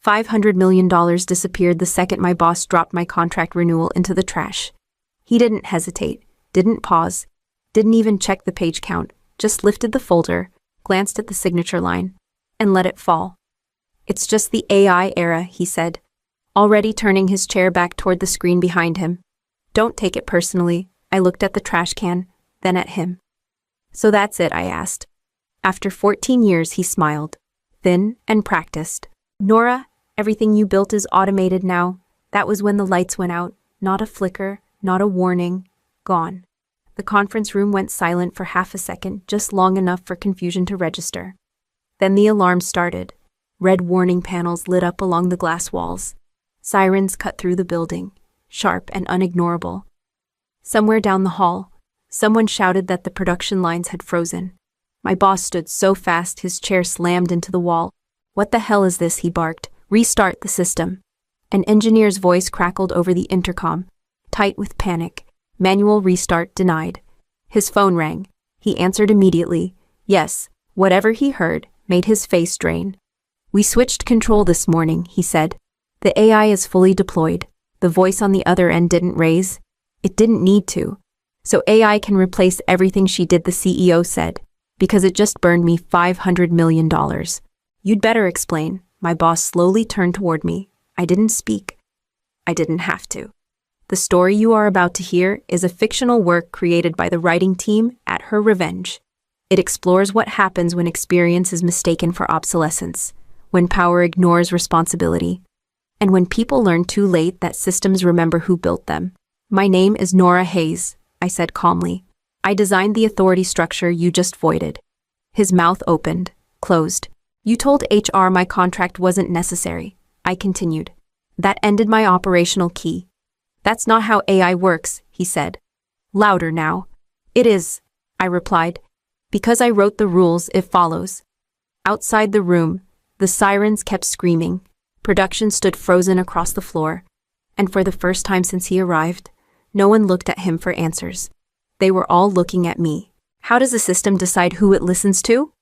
$500 million disappeared the second my boss dropped my contract renewal into the trash. He didn't hesitate, didn't pause, didn't even check the page count, just lifted the folder, glanced at the signature line, and let it fall. "It's just the AI era," he said, already turning his chair back toward the screen behind him. "Don't take it personally." I looked at the trash can, then at him. "So that's it?" I asked. After 14 years, he smiled, thin and practiced. "Nora, everything you built is automated now. That was when the lights went out. Not a flicker, not a warning. Gone." The conference room went silent for half a second, just long enough for confusion to register. Then the alarm started. Red warning panels lit up along the glass walls. Sirens cut through the building, sharp and unignorable. Somewhere down the hall, someone shouted that the production lines had frozen. My boss stood so fast his chair slammed into the wall. "What the hell is this?" he barked. "Restart the system." An engineer's voice crackled over the intercom, tight with panic. "Manual restart denied." His phone rang. He answered immediately. Yes, whatever he heard made his face drain. "We switched control this morning," he said. "The AI is fully deployed." The voice on the other end didn't raise. It didn't need to. "So AI can replace everything she did," the CEO said, "because it just burned me $500 million. "You'd better explain." My boss slowly turned toward me. I didn't speak. I didn't have to. "The story you are about to hear is a fictional work created by the writing team at Her Revenge. It explores what happens when experience is mistaken for obsolescence, when power ignores responsibility, and when people learn too late that systems remember who built them. My name is Nora Hayes," I said calmly. "I designed the authority structure you just voided." His mouth opened, closed. "You told HR my contract wasn't necessary," I continued. "That ended my operational key." "That's not how AI works," he said. Louder now. "It is," I replied. "Because I wrote the rules, it follows." Outside the room, the sirens kept screaming. Production stood frozen across the floor, and for the first time since he arrived, no one looked at him for answers. They were all looking at me. How does a system decide who it listens to?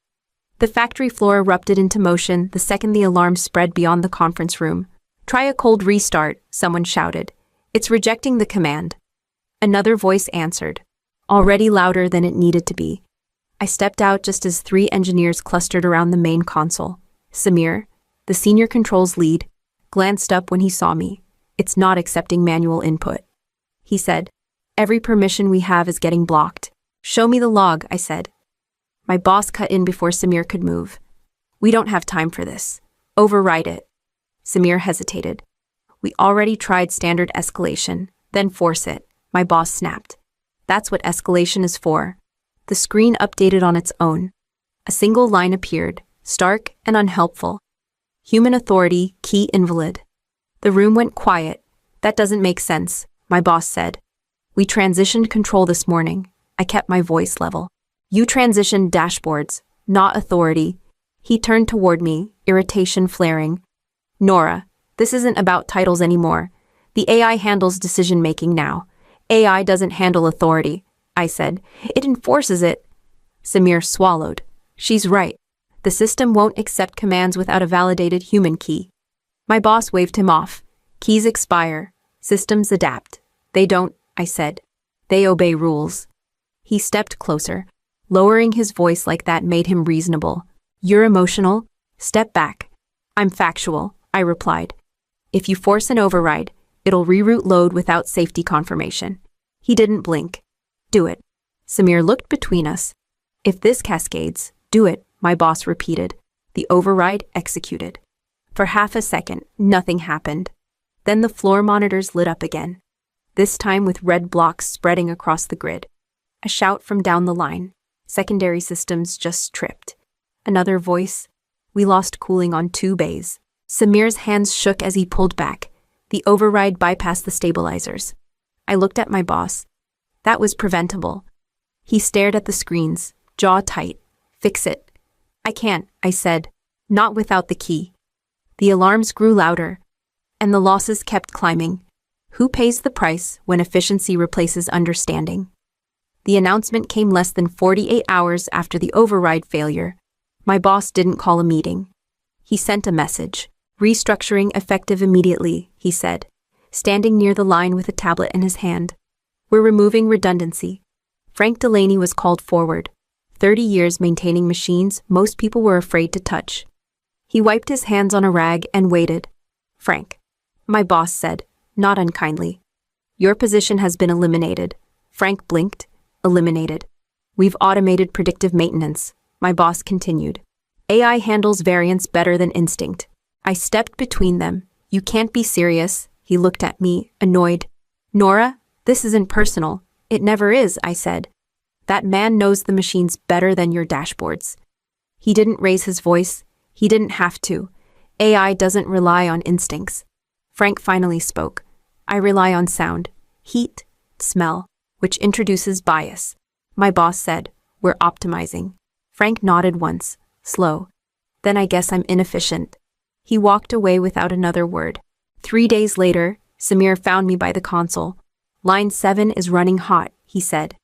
The factory floor erupted into motion the second the alarm spread beyond the conference room. "Try a cold restart," someone shouted. "It's rejecting the command." Another voice answered, already louder than it needed to be. I stepped out just as 3 engineers clustered around the main console. Samir, the senior controls lead, glanced up when he saw me. "It's not accepting manual input," he said. "Every permission we have is getting blocked." "Show me the log," I said. My boss cut in before Samir could move. "We don't have time for this. Override it." Samir hesitated. "We already tried standard escalation, then force it," my boss snapped. "That's what escalation is for." The screen updated on its own. A single line appeared, stark and unhelpful. "Human authority, key invalid." The room went quiet. "That doesn't make sense," my boss said. "We transitioned control this morning." I kept my voice level. "You transitioned dashboards, not authority." He turned toward me, irritation flaring. "Nora, this isn't about titles anymore. The AI handles decision-making now. AI doesn't handle authority," I said. "It enforces it." Samir swallowed. "She's right. The system won't accept commands without a validated human key." My boss waved him off. "Keys expire. Systems adapt." "They don't," I said. "They obey rules." He stepped closer. Lowering his voice like that made him reasonable. "You're emotional? Step back." "I'm factual," I replied. "If you force an override, it'll reroute load without safety confirmation." He didn't blink. "Do it." Samir looked between us. "If this cascades, do it," my boss repeated. The override executed. For half a second, nothing happened. Then the floor monitors lit up again, this time with red blocks spreading across the grid. A shout from down the line. "Secondary systems just tripped." Another voice. "We lost cooling on 2 bays." Samir's hands shook as he pulled back. The override bypassed the stabilizers. I looked at my boss. That was preventable. He stared at the screens, jaw tight. "Fix it." "I can't," I said. "Not without the key." The alarms grew louder, and the losses kept climbing. Who pays the price when efficiency replaces understanding? The announcement came less than 48 hours after the override failure. My boss didn't call a meeting. He sent a message. Restructuring effective immediately, he said, standing near the line with a tablet in his hand. We're removing redundancy. Frank Delaney was called forward. 30 years maintaining machines most people were afraid to touch. He wiped his hands on a rag and waited. Frank, my boss said, not unkindly. Your position has been eliminated. Frank blinked. Eliminated. We've automated predictive maintenance, my boss continued. AI handles variance better than instinct. I stepped between them. You can't be serious. He looked at me, annoyed. Nora, this isn't personal. It never is, I said. That man knows the machines better than your dashboards. He didn't raise his voice. He didn't have to. AI doesn't rely on instincts. Frank finally spoke. I rely on sound, heat, smell, which introduces bias. My boss said, we're optimizing. Frank nodded once, slow. Then I guess I'm inefficient. He walked away without another word. 3 days later, Samir found me by the console. Line 7 is running hot, he said.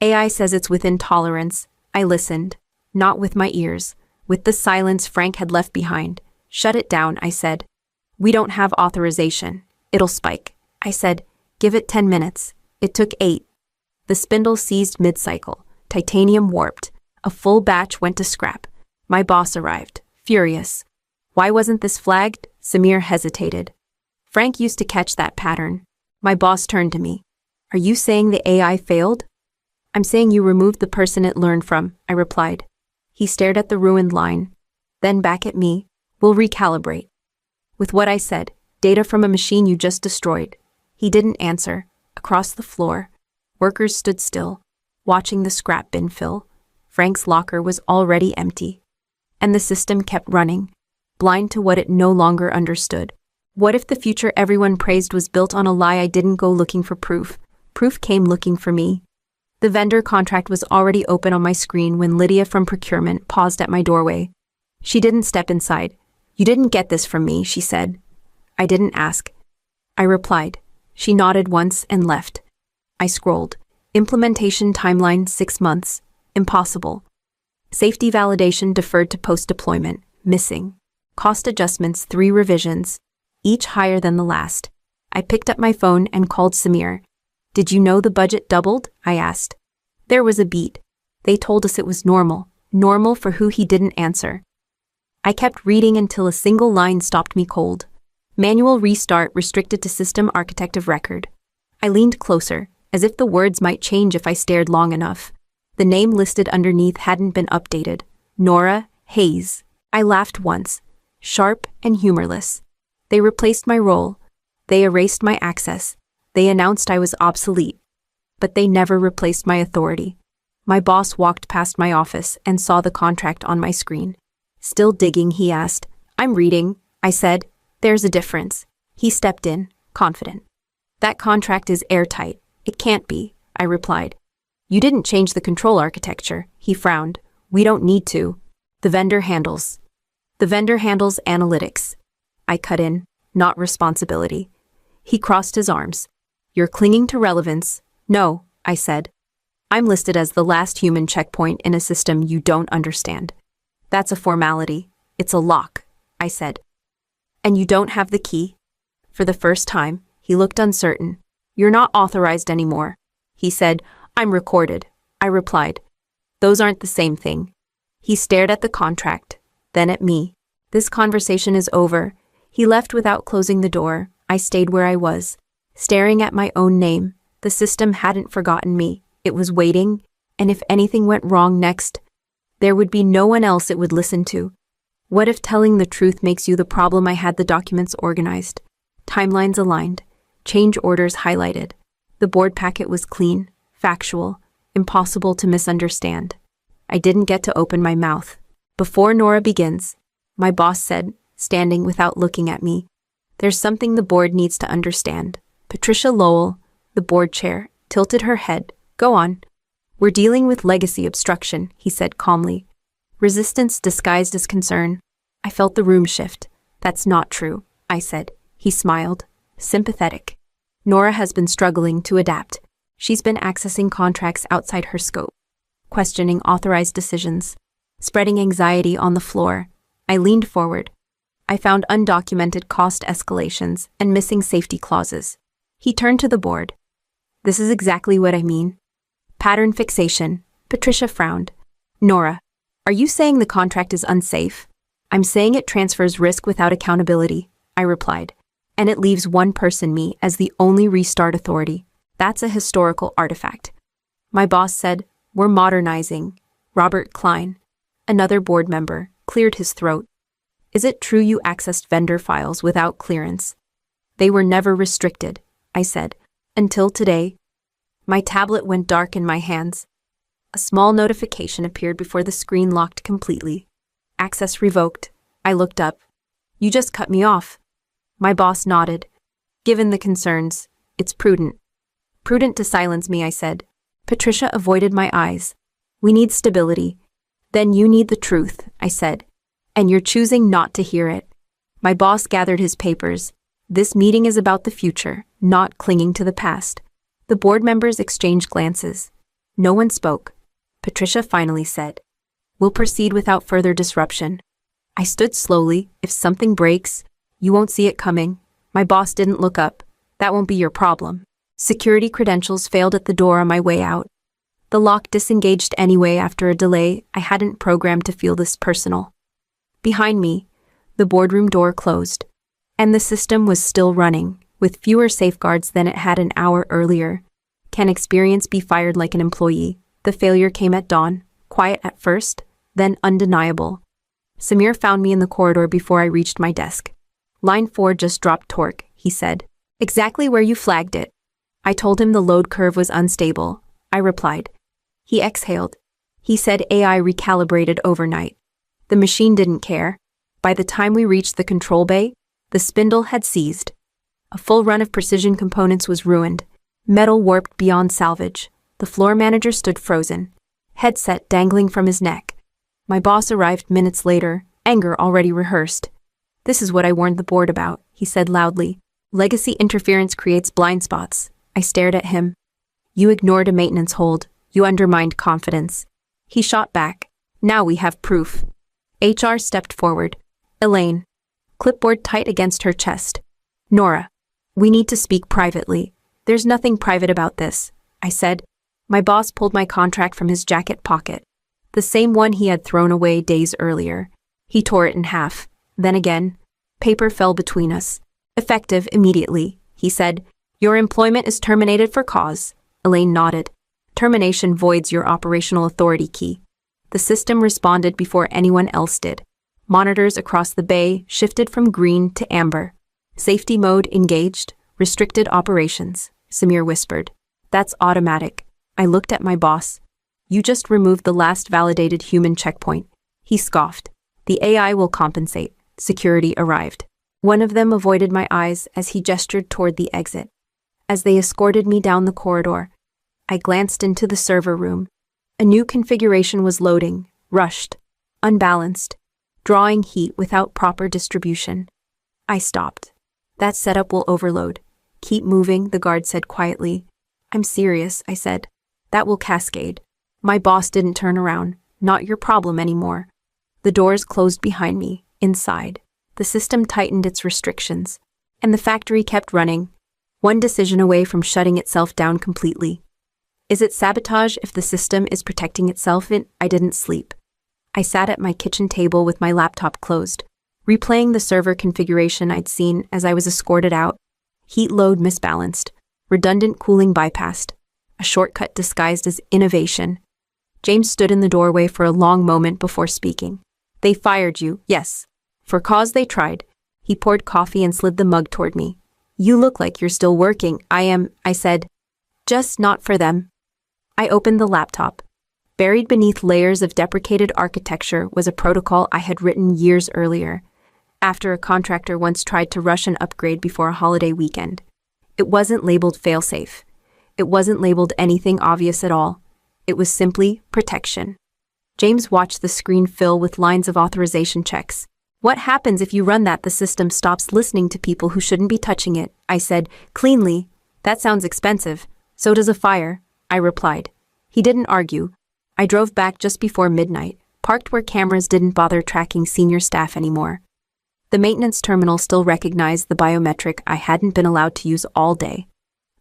AI says it's within tolerance. I listened. Not with my ears. With the silence Frank had left behind. Shut it down, I said. We don't have authorization. It'll spike. I said, give it 10 minutes. It took 8. The spindle seized mid-cycle. Titanium warped. A full batch went to scrap. My boss arrived, furious. Why wasn't this flagged? Samir hesitated. Frank used to catch that pattern. My boss turned to me. Are you saying the AI failed? I'm saying you removed the person it learned from, I replied. He stared at the ruined line, then back at me. We'll recalibrate. With what I said, data from a machine you just destroyed. He didn't answer. Across the floor, workers stood still, watching the scrap bin fill. Frank's locker was already empty. And the system kept running, blind to what it no longer understood. What if the future everyone praised was built on a lie? I didn't go looking for proof. Proof came looking for me. The vendor contract was already open on my screen when Lydia from procurement paused at my doorway. She didn't step inside. You didn't get this from me, she said. I didn't ask. I replied. She nodded once and left. I scrolled. Implementation timeline 6 months. Impossible. Safety validation deferred to post-deployment. Missing. Cost adjustments 3 revisions, each higher than the last. I picked up my phone and called Samir. Did you know the budget doubled? I asked. There was a beat. They told us it was normal. Normal for who? He didn't answer. I kept reading until a single line stopped me cold. Manual restart restricted to system architect of record. I leaned closer, as if the words might change if I stared long enough. The name listed underneath hadn't been updated. Nora Hayes. I laughed once, sharp and humorless. They replaced my role. They erased my access. They announced I was obsolete. But they never replaced my authority. My boss walked past my office and saw the contract on my screen. Still digging, he asked. I'm reading, I said. There's a difference. He stepped in, confident. That contract is airtight. It can't be, I replied. You didn't change the control architecture, he frowned. We don't need to. The vendor handles. The vendor handles analytics. I cut in, not responsibility. He crossed his arms. You're clinging to relevance. No, I said. I'm listed as the last human checkpoint in a system you don't understand. That's a formality. It's a lock, I said. And you don't have the key? For the first time, he looked uncertain. You're not authorized anymore. He said, I'm recorded. I replied. Those aren't the same thing. He stared at the contract, then at me. This conversation is over. He left without closing the door. I stayed where I was, staring at my own name. The system hadn't forgotten me. It was waiting, and if anything went wrong next, there would be no one else it would listen to. What if telling the truth makes you the problem? I had the documents organized, timelines aligned, change orders highlighted. The board packet was clean, factual, impossible to misunderstand. I didn't get to open my mouth. Before Nora begins, my boss said, standing without looking at me, there's something the board needs to understand. Patricia Lowell, the board chair, tilted her head. Go on. We're dealing with legacy obstruction, he said calmly. Resistance disguised as concern. I felt the room shift. That's not true, I said. He smiled, sympathetic. Nora has been struggling to adapt. She's been accessing contracts outside her scope, questioning authorized decisions, spreading anxiety on the floor. I leaned forward. I found undocumented cost escalations and missing safety clauses. He turned to the board. This is exactly what I mean. Pattern fixation. Patricia frowned. Nora, are you saying the contract is unsafe? I'm saying it transfers risk without accountability, I replied. And it leaves one person, me, as the only restart authority. That's a historical artifact. My boss said, we're modernizing. Robert Klein, another board member, cleared his throat. Is it true you accessed vendor files without clearance? They were never restricted, I said, until today. My tablet went dark in my hands. A small notification appeared before the screen locked completely. Access revoked. I looked up. You just cut me off. My boss nodded. Given the concerns, it's prudent. Prudent to silence me, I said. Patricia avoided my eyes. We need stability. Then you need the truth, I said. And you're choosing not to hear it. My boss gathered his papers. This meeting is about the future, not clinging to the past. The board members exchanged glances. No one spoke. Patricia finally said, we'll proceed without further disruption. I stood slowly. If something breaks, you won't see it coming. My boss didn't look up. That won't be your problem. Security credentials failed at the door on my way out. The lock disengaged anyway after a delay. I hadn't programmed to feel this personal. Behind me, the boardroom door closed, and the system was still running, with fewer safeguards than it had an hour earlier. Can experience be fired like an employee? The failure came at dawn, quiet at first, then undeniable. Samir found me in the corridor before I reached my desk. Line 4 just dropped torque, he said. Exactly where you flagged it. I told him the load curve was unstable. I replied. He exhaled. He said AI recalibrated overnight. The machine didn't care. By the time we reached the control bay, the spindle had seized. A full run of precision components was ruined. Metal warped beyond salvage. The floor manager stood frozen, headset dangling from his neck. My boss arrived minutes later, anger already rehearsed. This is what I warned the board about, he said loudly. Legacy interference creates blind spots. I stared at him. You ignored a maintenance hold. You undermined confidence. He shot back. Now we have proof. HR stepped forward. Elaine. Clipboard tight against her chest. Nora. We need to speak privately. There's nothing private about this, I said. My boss pulled my contract from his jacket pocket. The same one he had thrown away days earlier. He tore it in half. Then again. Paper fell between us. Effective immediately, he said. Your employment is terminated for cause. Elaine nodded. Termination voids your operational authority key. The system responded before anyone else did. Monitors across the bay shifted from green to amber. Safety mode engaged. Restricted operations, Samir whispered. That's automatic. I looked at my boss. You just removed the last validated human checkpoint. He scoffed. The AI will compensate. Security arrived. One of them avoided my eyes as he gestured toward the exit. As they escorted me down the corridor, I glanced into the server room. A new configuration was loading, rushed, unbalanced, drawing heat without proper distribution. I stopped. That setup will overload. Keep moving, the guard said quietly. I'm serious, I said. That will cascade. My boss didn't turn around. Not your problem anymore. The doors closed behind me, inside. The system tightened its restrictions, and the factory kept running, one decision away from shutting itself down completely. Is it sabotage if the system is protecting itself? I didn't sleep. I sat at my kitchen table with my laptop closed, replaying the server configuration I'd seen as I was escorted out. Heat load misbalanced, redundant cooling bypassed, a shortcut disguised as innovation. James stood in the doorway for a long moment before speaking. They fired you, yes. For cause they tried. He poured coffee and slid the mug toward me. You look like you're still working. I said. Just not for them. I opened the laptop. Buried beneath layers of deprecated architecture was a protocol I had written years earlier, after a contractor once tried to rush an upgrade before a holiday weekend. It wasn't labeled failsafe. It wasn't labeled anything obvious at all. It was simply protection. James watched the screen fill with lines of authorization checks. What happens if you run that? The system stops listening to people who shouldn't be touching it, I said, cleanly. That sounds expensive. So does a fire, I replied. He didn't argue. I drove back just before midnight, parked where cameras didn't bother tracking senior staff anymore. The maintenance terminal still recognized the biometric I hadn't been allowed to use all day.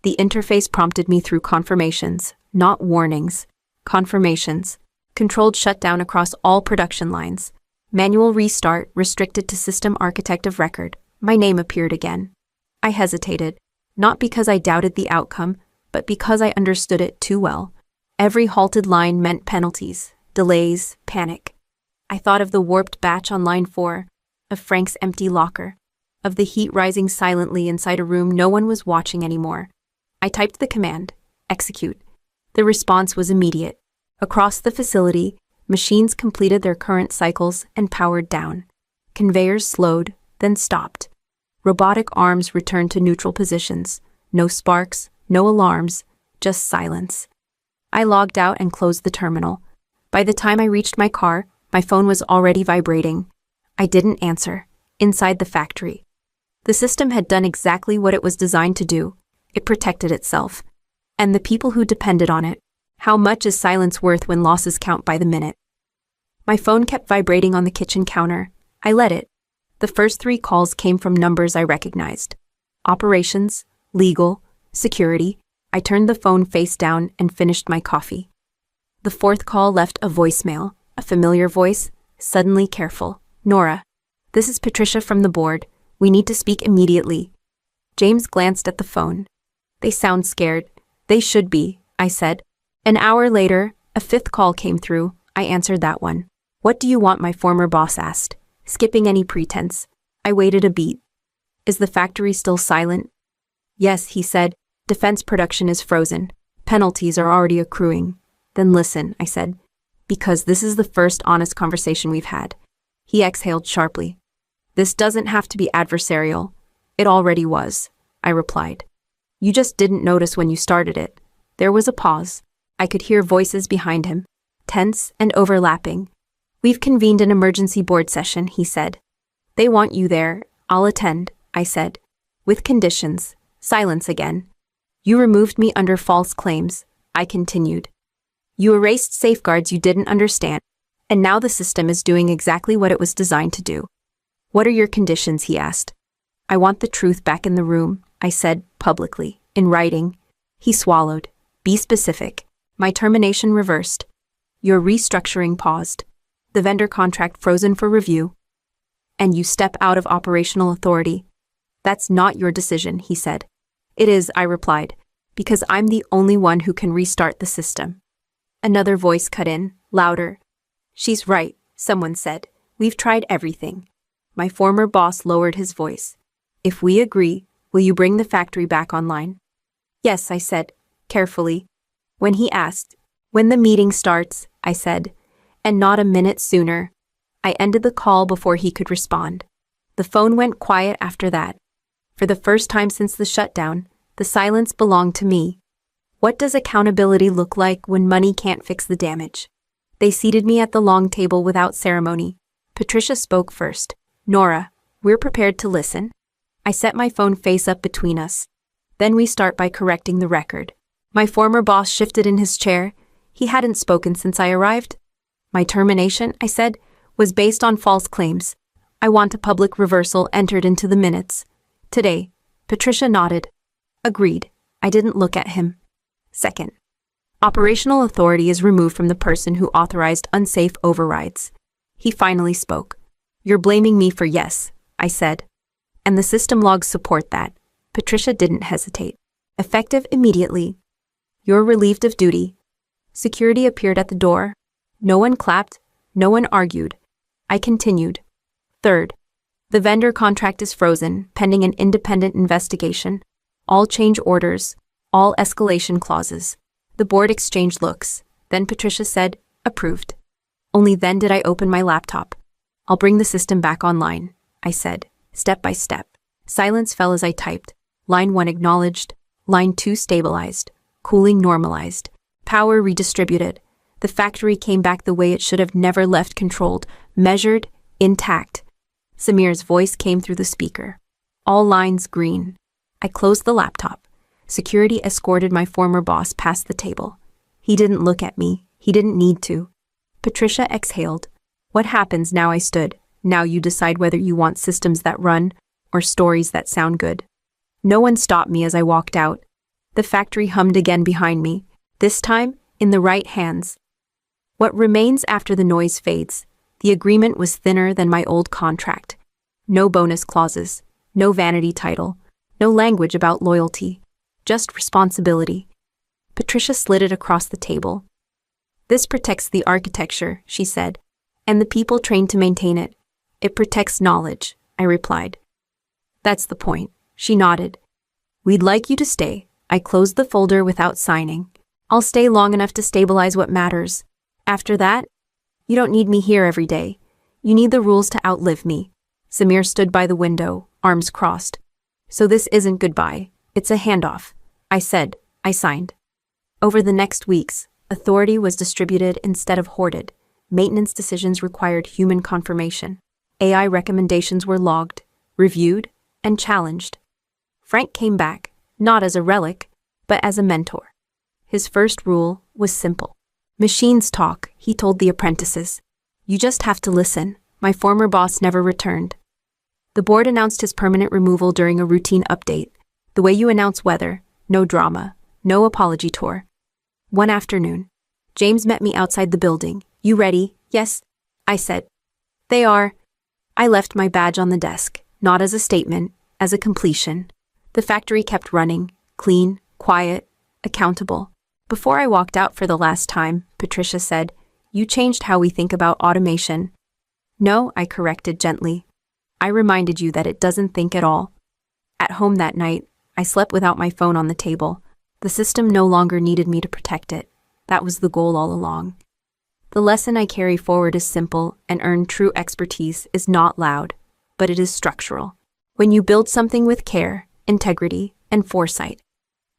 The interface prompted me through confirmations, not warnings. Confirmations. Controlled shutdown across all production lines. Manual restart restricted to system architect of record. My name appeared again. I hesitated, not because I doubted the outcome, but because I understood it too well. Every halted line meant penalties, delays, panic. I thought of the warped batch on line 4, of Frank's empty locker, of the heat rising silently inside a room no one was watching anymore. I typed the command, execute. The response was immediate. Across the facility, machines completed their current cycles and powered down. Conveyors slowed, then stopped. Robotic arms returned to neutral positions. No sparks, no alarms, just silence. I logged out and closed the terminal. By the time I reached my car, my phone was already vibrating. I didn't answer. Inside the factory. The system had done exactly what it was designed to do. It protected itself. And the people who depended on it. How much is silence worth when losses count by the minute? My phone kept vibrating on the kitchen counter. I let it. The first 3 calls came from numbers I recognized. Operations, legal, security. I turned the phone face down and finished my coffee. The 4th call left a voicemail, a familiar voice, suddenly careful. Nora, this is Patricia from the board. We need to speak immediately. James glanced at the phone. They sound scared. They should be, I said. An hour later, a 5th call came through. I answered that one. What do you want? My former boss asked, skipping any pretense. I waited a beat. Is the factory still silent? Yes, he said. Defense production is frozen. Penalties are already accruing. Then listen, I said, because this is the first honest conversation we've had. He exhaled sharply. This doesn't have to be adversarial. It already was, I replied. You just didn't notice when you started it. There was a pause. I could hear voices behind him, tense and overlapping. We've convened an emergency board session, he said. They want you there. I'll attend, I said. With conditions. Silence again. You removed me under false claims, I continued. You erased safeguards you didn't understand, and now the system is doing exactly what it was designed to do. What are your conditions? He asked. I want the truth back in the room, I said publicly, in writing. He swallowed. Be specific. My termination reversed. Your restructuring paused. The vendor contract frozen for review. And you step out of operational authority. That's not your decision, he said. It is, I replied, because I'm the only one who can restart the system. Another voice cut in, louder. She's right, someone said. We've tried everything. My former boss lowered his voice. If we agree, will you bring the factory back online? Yes, I said, carefully. When he asked, when the meeting starts, I said, and not a minute sooner. I ended the call before he could respond. The phone went quiet after that. For the first time since the shutdown, the silence belonged to me. What does accountability look like when money can't fix the damage? They seated me at the long table without ceremony. Patricia spoke first. Nora, we're prepared to listen. I set my phone face up between us. Then we start by correcting the record. My former boss shifted in his chair. He hadn't spoken since I arrived. My termination, I said, was based on false claims. I want a public reversal entered into the minutes. Today. Patricia nodded. Agreed. I didn't look at him. Second. Operational authority is removed from the person who authorized unsafe overrides. He finally spoke. You're blaming me for yes, I said. And the system logs support that. Patricia didn't hesitate. Effective immediately. You're relieved of duty. Security appeared at the door. No one clapped. No one argued. I continued. Third. The vendor contract is frozen, pending an independent investigation. All change orders. All escalation clauses. The board exchanged looks. Then Patricia said, approved. Only then did I open my laptop. I'll bring the system back online, I said, step by step. Silence fell as I typed. Line 1 acknowledged. Line 2 stabilized. Cooling normalized. Power redistributed. The factory came back the way it should have never left, controlled, measured, intact. Samir's voice came through the speaker. All lines green. I closed the laptop. Security escorted my former boss past the table. He didn't look at me. He didn't need to. Patricia exhaled. What happens now? I stood, Now you decide whether you want systems that run or stories that sound good. No one stopped me as I walked out. The factory hummed again behind me, this time in the right hands. What remains after the noise fades, the agreement was thinner than my old contract. No bonus clauses, no vanity title, no language about loyalty, just responsibility. Patricia slid it across the table. This protects the architecture, she said, and the people trained to maintain it. It protects knowledge, I replied. That's the point, she nodded. We'd like you to stay. I closed the folder without signing. I'll stay long enough to stabilize what matters. After that, you don't need me here every day. You need the rules to outlive me. Samir stood by the window, arms crossed. So this isn't goodbye, it's a handoff. I said. I signed. Over the next weeks, authority was distributed instead of hoarded. Maintenance decisions required human confirmation. AI recommendations were logged, reviewed, and challenged. Frank came back, not as a relic, but as a mentor. His first rule was simple. Machines talk, he told the apprentices. You just have to listen. My former boss never returned. The board announced his permanent removal during a routine update. The way you announce weather, no drama, no apology tour. One afternoon, James met me outside the building. You ready? Yes, I said. They are. I left my badge on the desk, not as a statement, as a completion. The factory kept running, clean, quiet, accountable. Before I walked out for the last time, Patricia said, you changed how we think about automation. No, I corrected gently. I reminded you that it doesn't think at all. At home that night, I slept without my phone on the table. The system no longer needed me to protect it. That was the goal all along. The lesson I carry forward is simple, and earn true expertise is not loud, but it is structural. When you build something with care, integrity, and foresight,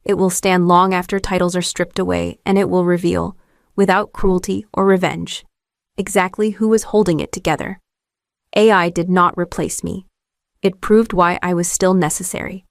it will stand long after titles are stripped away, and it will reveal, without cruelty or revenge, exactly who was holding it together. AI did not replace me. It proved why I was still necessary.